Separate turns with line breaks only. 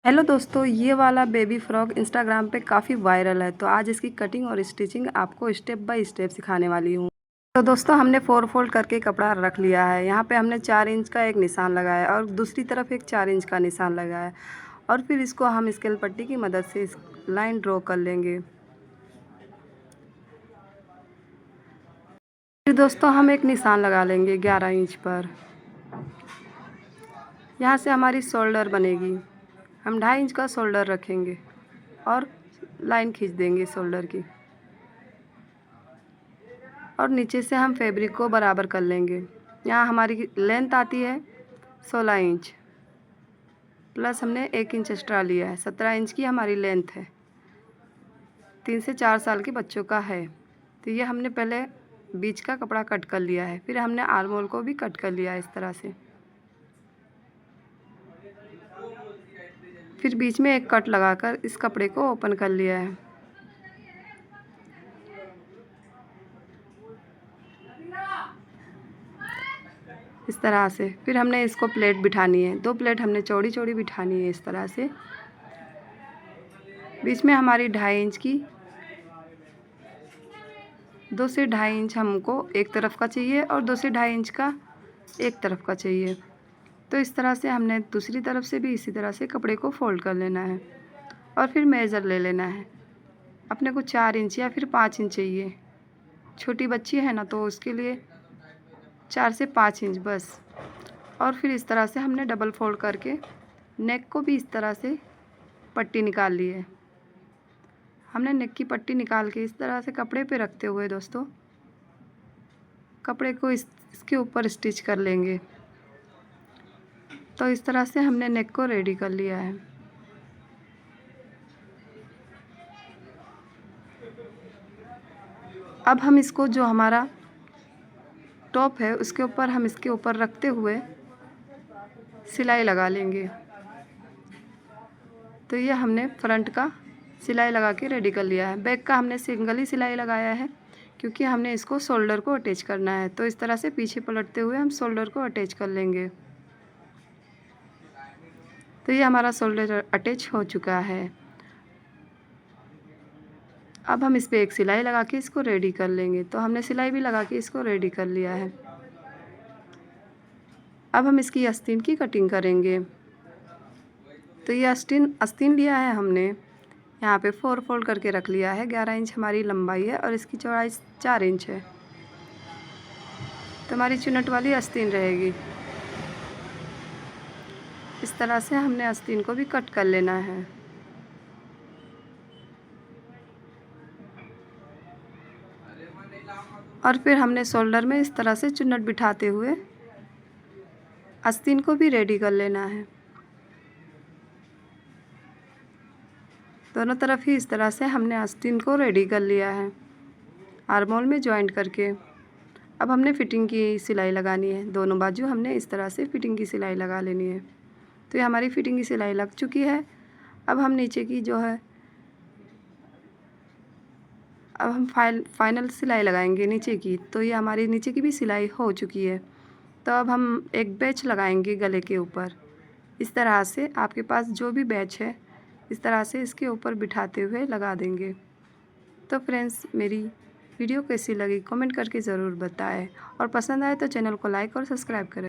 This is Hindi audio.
हेलो दोस्तों, ये वाला बेबी फ्रॉक इंस्टाग्राम पे काफ़ी वायरल है। तो आज इसकी कटिंग और स्टिचिंग आपको स्टेप बाय स्टेप सिखाने वाली हूँ। तो दोस्तों, हमने 4 फोल्ड करके कपड़ा रख लिया है। यहाँ पे हमने 4 इंच का एक निशान लगाया और दूसरी तरफ एक 4 इंच का निशान लगाया और फिर इसको हम स्केल पट्टी की मदद से इस लाइन ड्रॉ कर लेंगे। फिर दोस्तों, हम एक निशान लगा लेंगे 11 इंच पर। यहाँ से हमारी शोल्डर बनेगी। हम 2.5 इंच का शोल्डर रखेंगे और लाइन खींच देंगे शोल्डर की, और नीचे से हम फैब्रिक को बराबर कर लेंगे। यहाँ हमारी लेंथ आती है 16 इंच, प्लस हमने 1 इंच एक्स्ट्रा लिया है। 17 इंच की हमारी लेंथ है। 3 से 4 साल के बच्चों का है। तो ये हमने पहले बीच का कपड़ा कट कर लिया है, फिर हमने आर्म होल को भी कट कर लिया है इस तरह से। फिर बीच में एक कट लगाकर इस कपड़े को ओपन कर लिया है इस तरह से। फिर हमने इसको प्लेट बिठानी है। 2 प्लेट हमने चौड़ी चौड़ी बिठानी है इस तरह से। बीच में हमारी 2.5 इंच की, 2 से 2.5 इंच हमको एक तरफ का चाहिए और 2 से 2.5 इंच का एक तरफ का चाहिए। तो इस तरह से हमने दूसरी तरफ से भी इसी तरह से कपड़े को फोल्ड कर लेना है और फिर मेज़र ले लेना है। अपने को 4 इंच या फिर 5 इंच चाहिए। छोटी बच्ची है ना, तो उसके लिए 4 से 5 इंच बस। और फिर इस तरह से हमने डबल फोल्ड करके नेक को भी इस तरह से पट्टी निकाल ली है। हमने नेक की पट्टी निकाल के इस तरह से कपड़े पे रखते हुए दोस्तों कपड़े को इसके ऊपर स्टिच कर लेंगे। तो इस तरह से हमने नेक को रेडी कर लिया है। अब हम इसको, जो हमारा टॉप है, उसके ऊपर हम इसके ऊपर रखते हुए सिलाई लगा लेंगे। तो ये हमने फ्रंट का सिलाई लगा के रेडी कर लिया है। बैक का हमने सिंगल ही सिलाई लगाया है क्योंकि हमने इसको शोल्डर को अटैच करना है। तो इस तरह से पीछे पलटते हुए हम शोल्डर को अटैच कर लेंगे। तो ये हमारा शोल्डर अटैच हो चुका है। अब हम इस पर एक सिलाई लगा के इसको रेडी कर लेंगे। तो हमने सिलाई भी लगा के इसको रेडी कर लिया है। अब हम इसकी आस्तीन की कटिंग करेंगे। तो ये आस्तीन लिया है हमने, यहाँ पे 4 फोल्ड करके रख लिया है। 11 इंच हमारी लंबाई है और इसकी चौड़ाई 4 इंच है। तो हमारी चुन्नट वाली आस्तीन रहेगी। इस तरह से हमने आस्तीन को भी कट कर लेना है। और फिर हमने शोल्डर में इस तरह से चुन्नट बिठाते हुए आस्तीन को भी रेडी कर लेना है। दोनों तरफ ही इस तरह से हमने आस्तीन को रेडी कर लिया है, आर्म होल में जॉइंट करके। अब हमने फिटिंग की सिलाई लगानी है। दोनों बाजू हमने इस तरह से फिटिंग की सिलाई लगा लेनी है। तो ये हमारी फिटिंग की सिलाई लग चुकी है। अब हम नीचे की जो है, अब हम फाइनल सिलाई लगाएंगे नीचे की। तो ये हमारी नीचे की भी सिलाई हो चुकी है। तो अब हम एक बैच लगाएंगे गले के ऊपर। इस तरह से आपके पास जो भी बैच है, इस तरह से इसके ऊपर बिठाते हुए लगा देंगे। तो फ्रेंड्स, मेरी वीडियो कैसी लगी कमेंट करके ज़रूर बताएं, और पसंद आए तो चैनल को लाइक और सब्सक्राइब करें।